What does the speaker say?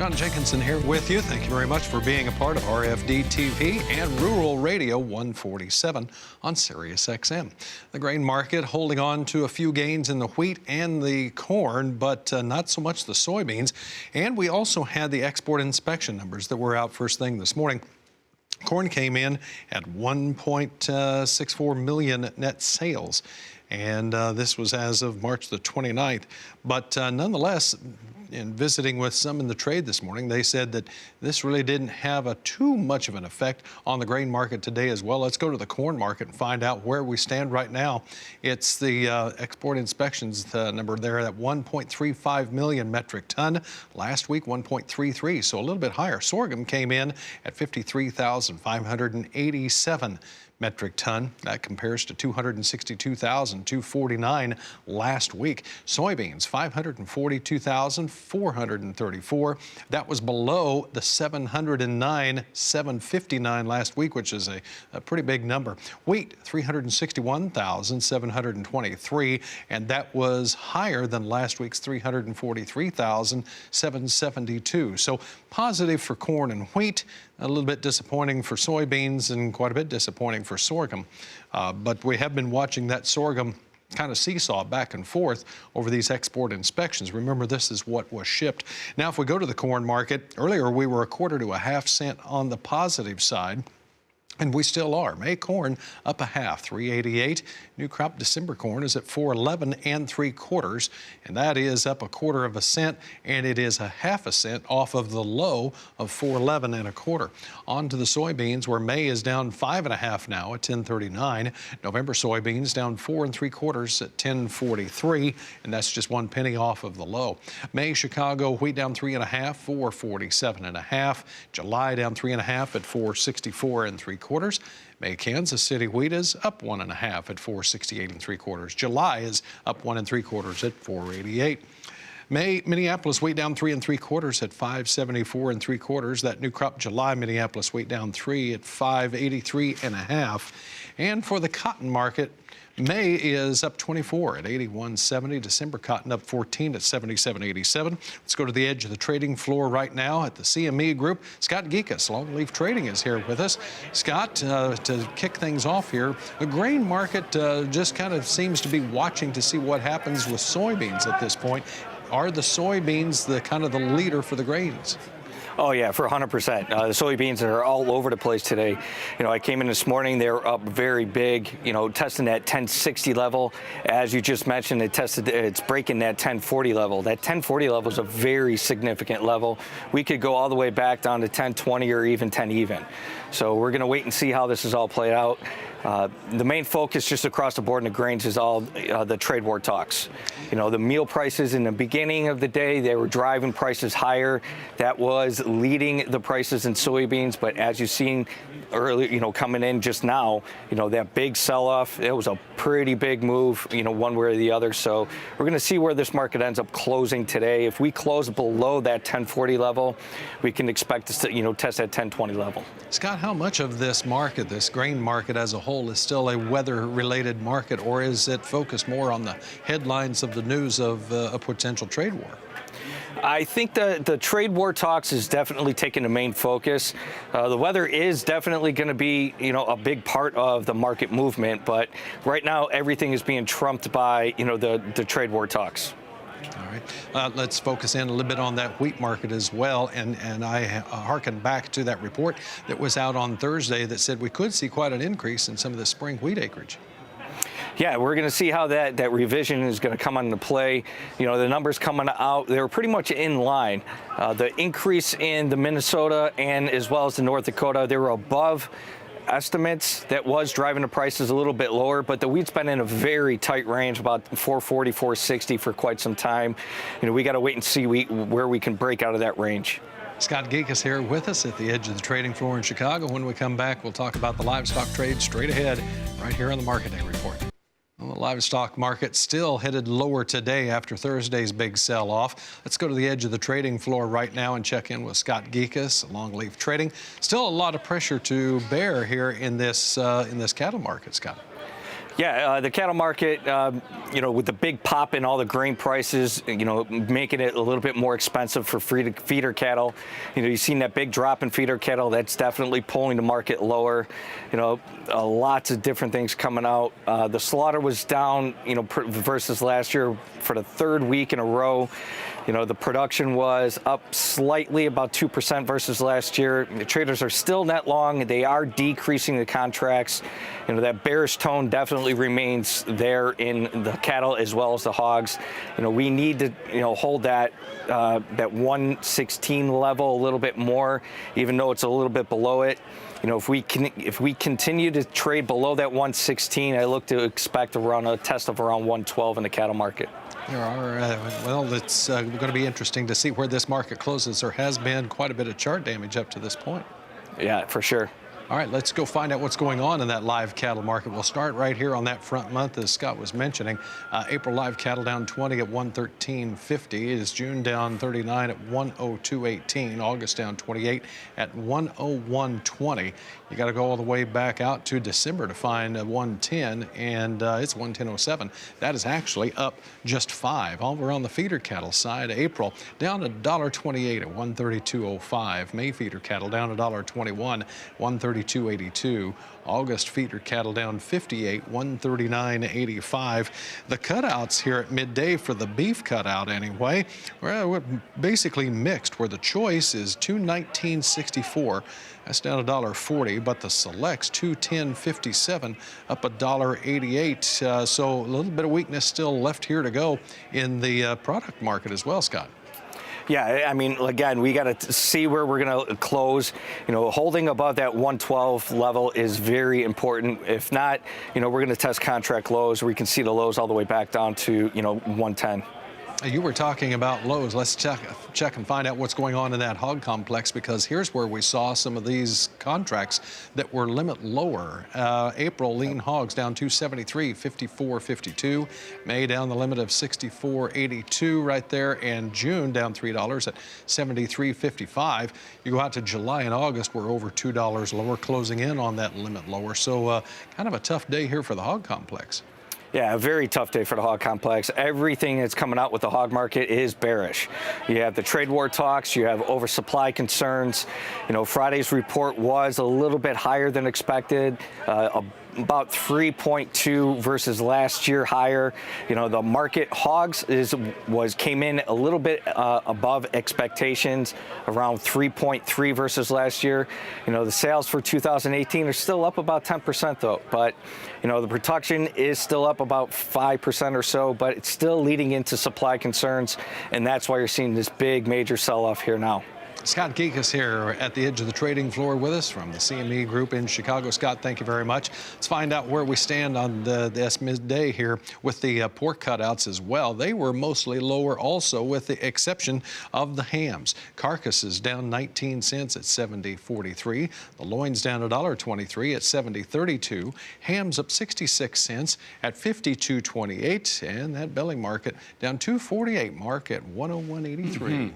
John Jenkinson here with you. Thank you very much for being a part of RFD TV and Rural Radio 147 on Sirius XM. The grain market holding on to a few gains in the wheat and the corn, but not so much the soybeans. And we also had the export inspection numbers that were out first thing this morning. Corn came in at 1.64 million net sales, and this was as of March the 29th. But nonetheless, in visiting with some in the trade this morning, they said that this really didn't have too much of an effect on the grain market today as well. Let's go to the corn market and find out where we stand right now. It's the export inspections number there at 1.35 million metric ton. Last week, 1.33, so a little bit higher. Sorghum came in at 53,587 metric ton. That compares to 262,249 last week. Soybeans, 542,434. That was below the 709,759 last week, which is a pretty big number. Wheat, 361,723, and that was higher than last week's 343,772. So positive for corn and wheat, a little bit disappointing for soybeans, and quite a bit disappointing for sorghum. But we have been watching that sorghum kind of seesaw back and forth over these export inspections. Remember, this is what was shipped. Now, if we go to the corn market, earlier we were 1/4 to 1/2 cent on the positive side. And we still are. May corn up 1/2, 388. New crop December corn is at 411 3/4, and that is up 1/4 cent, and it is 1/2 cent off of the low of 411 1/4. On to the soybeans, where May is down 5 1/2 now at 1039. November soybeans down 4 3/4 at 1043, and that's just 1 penny off of the low. May Chicago wheat down 3 1/2, 447 1/2. July down 3 1/2 at 464 3/4. May Kansas City wheat is up 1 1/2 at 468 3/4. July is up 1 3/4 at 488. May Minneapolis wheat down 3 3/4 at 574 3/4. That new crop July Minneapolis wheat down 3 at 583 1/2. And for the cotton market, May is up 24 at 81.70. December cotton up 14 at 77.87. Let's go to the edge of the trading floor right now at the CME Group. Scott Gecas, Longleaf Trading, is here with us. Scott, to kick things off here, the grain market just kind of seems to be watching to see what happens with soybeans at this point. Are the soybeans the kind of the leader for the grains? Oh, yeah, for 100%. The soybeans are all over the place today. You know, I came in this morning, they were up very big, you know, testing that 1060 level. As you just mentioned, it's breaking that 1040 level. That 1040 level is a very significant level. We could go all the way back down to 1020 or even 10 even. So we're going to wait and see how this is all played out. The main focus just across the board in the grains is all the trade war talks. You know, the meal prices in the beginning of the day, they were driving prices higher. That was leading the prices in soybeans. But as you've seen early, you know, coming in just now, you know, that big sell-off, it was a pretty big move, you know, one way or the other. So we're going to see where this market ends up closing today. If we close below that 1040 level, we can expect to, you know, test that 1020 level. Scott, how much of this market, this grain market as a whole, is still a weather-related market, or is it focused more on the headlines of the news of a potential trade war? I think the trade war talks is definitely taking the main focus. The weather is definitely going to be, you know, a big part of the market movement, but right now everything is being trumped by, you know, the trade war talks. All right. Let's focus in a little bit on that wheat market as well. And I hearken back to that report that was out on Thursday that said we could see quite an increase in some of the spring wheat acreage. Yeah, we're going to see how that revision is going to come into play. You know, the numbers coming out, they were pretty much in line. The increase in the Minnesota and as well as the North Dakota, they were above estimates. That was driving the prices a little bit lower, but the wheat's been in a very tight range, about 440, 460 for quite some time. You know, we got to wait and see where we can break out of that range. Scott Gecas here with us at the edge of the trading floor in Chicago. When we come back, we'll talk about the livestock trade straight ahead right here on the Market Day Report. Well, the livestock market still headed lower today after Thursday's big sell-off. Let's go to the edge of the trading floor right now and check in with Scott Gecas, Longleaf Trading. Still a lot of pressure to bear here in this cattle market, Scott. Yeah, the cattle market, with the big pop in all the grain prices, making it a little bit more expensive for feeder cattle. You've seen that big drop in feeder cattle. That's definitely pulling the market lower. Lots of different things coming out. The slaughter was down, versus last year for the third week in a row. The production was up slightly, about 2% versus last year. The traders are still net long. They are decreasing the contracts. That bearish tone definitely remains there in the cattle as well as the hogs. We need to, hold that 116 level a little bit more, even though it's a little bit below it. If we continue to trade below that 116, I look to expect around a test of around 112 in the cattle market. There are, it's going to be interesting to see where this market closes. There has been quite a bit of chart damage up to this point. Yeah, for sure. All right, let's go find out what's going on in that live cattle market. We'll start right here on that front month, as Scott was mentioning. April live cattle down 20 at 113.50. It is June down 39 at 102.18. August down 28 at 101.20. You got to go all the way back out to December to find 110, and it's 110.07. That is actually up just 5. Over on the feeder cattle side, April down $1.28 at 132.05. May feeder cattle down $1.21, 132.82. August feeder cattle down 58, 139.85. The cutouts here at midday for the beef cutout anyway, we're basically mixed, where the choice is 219.64. That's down $1.40, but the selects 210.57, up $1.88. So a little bit of weakness still left here to go in the product market as well, Scott. Yeah, I mean, again, we got to see where we're going to close. Holding above that 112 level is very important. If not, we're going to test contract lows. We can see the lows all the way back down to, 110. You were talking about lows. Let's check and find out what's going on in that hog complex, because here's where we saw some of these contracts that were limit lower. April lean hogs down 273, 54.52. May down the limit of 64.82 right there, and June down $3 at 73.55. You go out to July and August, we're over $2 lower, closing in on that limit lower. So kind of a tough day here for the hog complex. Yeah, a very tough day for the hog complex. Everything that's coming out with the hog market is bearish. You have the trade war talks, you have oversupply concerns. Friday's report was a little bit higher than expected, about 3.2 versus last year higher. The market hogs came in a little bit above expectations, around 3.3 versus last year. The sales for 2018 are still up about 10% though, but the production is still up about 5% or so, but it's still leading into supply concerns, and that's why you're seeing this big major sell-off here now. Scott Gecas here at the edge of the trading floor with us from the CME Group in Chicago. Scott, thank you very much. Let's find out where we stand on this midday here with the pork cutouts as well. They were mostly lower also, with the exception of the hams. Carcasses down 19 cents at 70.43. The loins down $1.23 at 70.32. Hams up 66 cents at 52.28. And that belly market down 2.48 mark at 101.83.